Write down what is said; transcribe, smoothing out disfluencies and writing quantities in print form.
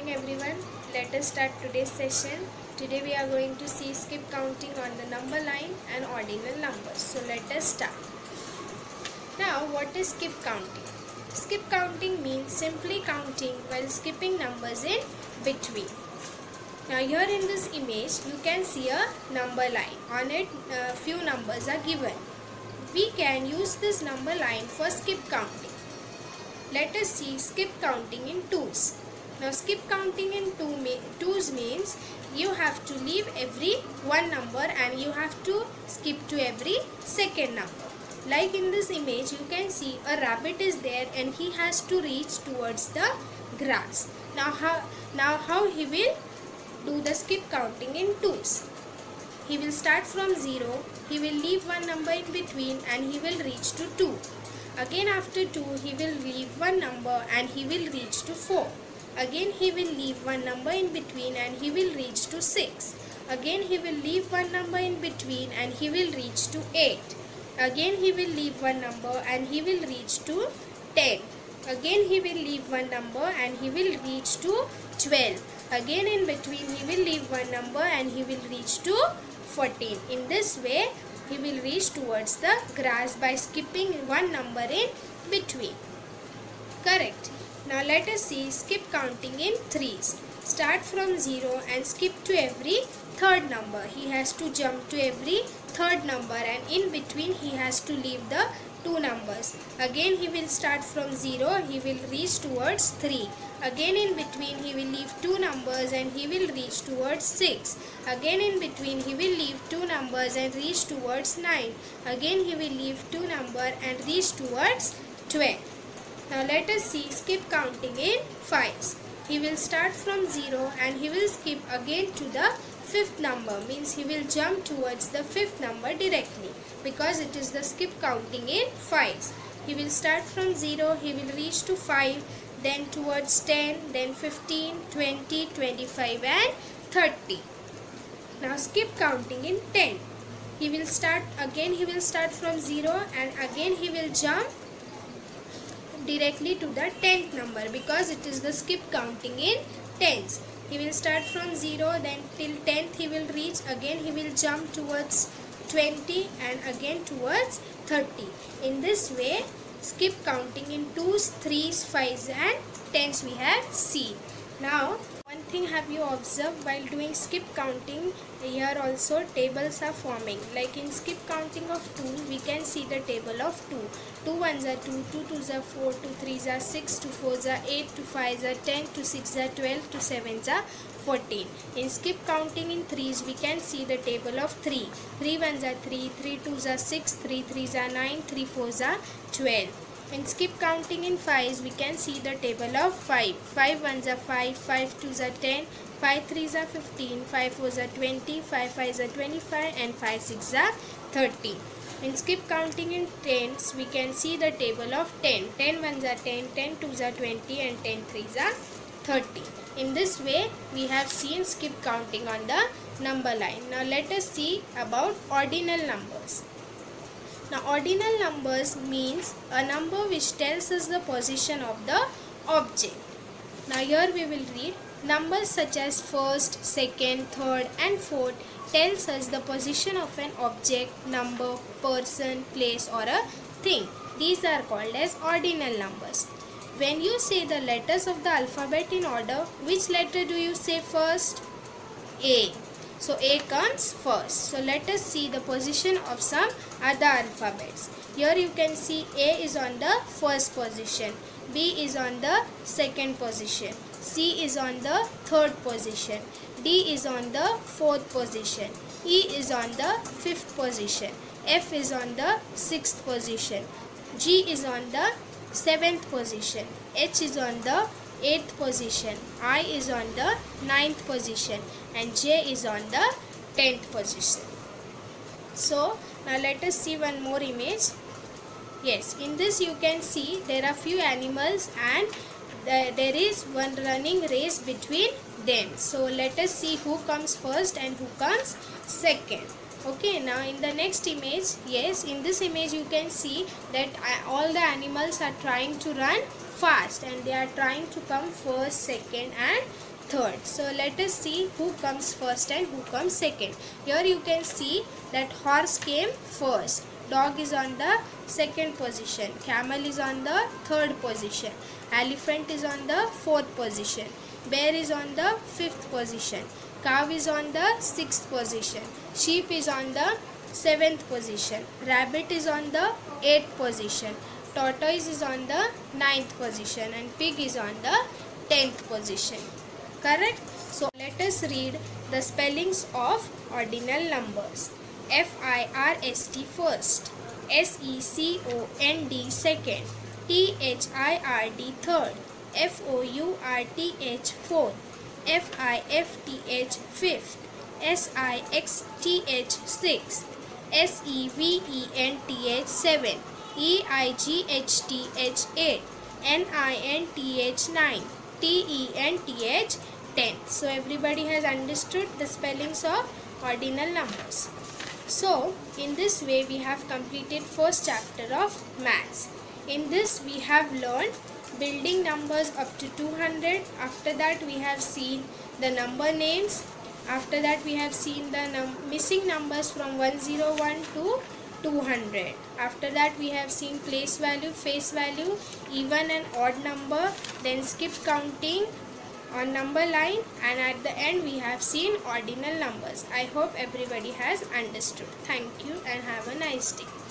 morning everyone. Let us start today's session. Today we are going to see skip counting on the number line and ordinal numbers. So let us start. Now what is skip counting? Skip counting means simply counting while skipping numbers in between. Now here in this image you can see a number line. On it few numbers are given. We can use this number line for skip counting. Let us see skip counting in twos. Now skip counting in twos means you have to leave every one number and you have to skip to every second number. Like in this image you can see a rabbit is there and he has to reach towards the grass. Now how he will do the skip counting in twos? He will start from 0, he will leave one number in between and he will reach to 2. Again after 2 he will leave one number and he will reach to 4. Again he will leave one number in between and he will reach to 6. Again he will leave one number in between and he will reach to 8. Again he will leave one number and he will reach to 10. Again he will leave one number and he will reach to 12. Again in between he will leave one number and he will reach to 14. In this way he will reach towards the grass by skipping one number in between. Correct. Now let us see skip counting in threes. Start from 0 and skip to every third number. He has to jump to every third number and in between he has to leave the two numbers. Again he will start from 0, he will reach towards 3. Again in between he will leave two numbers and he will reach towards 6. Again in between he will leave two numbers and reach towards 9. Again he will leave two numbers and reach towards 12. Now let us see skip counting in fives. He will start from 0 and he will skip again to the fifth number, means he will jump towards the fifth number directly because it is the skip counting in fives. He will start from 0, he will reach to 5, then towards 10, then 15, 20, 25 and 30. Now skip counting in 10. He will start from 0 and again he will jump directly to the 10th number because it is the skip counting in tens. He will start from 0, then till 10th he will reach, again he will jump towards 20 and again towards 30. In this way skip counting in 2s, 3s, 5s and 10s we have seen. Now one thing have you observed while doing skip counting, here also tables are forming. Like in skip counting of 2 we can see the table of 2. 2 1s are 2, 2 2s are 4, 2 3s are 6, 2 4s are 8, 2 5s are 10, 2 6s are 12, 2 7s are 14. In skip counting in 3s we can see the table of 3. 3 1s are 3, 3 2s are 6, 3 3s are 9, 3 4s are 12. In skip counting in 5s we can see the table of 5. 5 1s are 5, 5 2s are 10, 5 3s are 15, 5 4s are 20, 5 5s are 25 and 5 6s are 30. In skip counting in 10s we can see the table of 10. 10 1s are 10, 10 2s are 20 and 10 3s are 30. In this way we have seen skip counting on the number line. Now let us see about ordinal numbers. Now ordinal numbers means a number which tells us the position of the object. Now here we will read numbers such as first, second, third and fourth tells us the position of an object, number, person, place or a thing. These are called as ordinal numbers. When you say the letters of the alphabet in order, which letter do you say first? A. So A comes first. So let us see the position of some other alphabets. Here you can see A is on the first position, B is on the second position, C is on the third position, D is on the fourth position, E is on the fifth position, F is on the sixth position, G is on the seventh position, H is on the 8th position, I is on the 9th position and J is on the 10th position. So now let us see one more image. Yes, in this you can see there are few animals and there is one running race between them. So let us see who comes first and who comes second. Okay, now in the next image, yes, in this image you can see that all the animals are trying to run fast and they are trying to come first, second and third. So let us see who comes first and who comes second. Here you can see that horse came first, dog is on the second position, camel is on the third position, elephant is on the fourth position, bear is on the fifth position, cow is on the sixth position, sheep is on the seventh position, rabbit is on the eighth position, tortoise is on the ninth position, and pig is on the 10th position. Correct? So let us read the spellings of ordinal numbers. First first, second second, third, fourth, fourth, fifth, fifth, sixth, sixth, seventh, seventh, eighth, eighth, ninth, ninth, tenth. So everybody has understood the spellings of ordinal numbers. So in this way we have completed first chapter of maths. In this we have learned building numbers up to 200. After that we have seen the number names. After that we have seen the missing numbers from 101 to 200. After that we have seen place value, face value, even and odd number, then skip counting on number line, and at the end we have seen ordinal numbers. I hope everybody has understood. Thank you and have a nice day.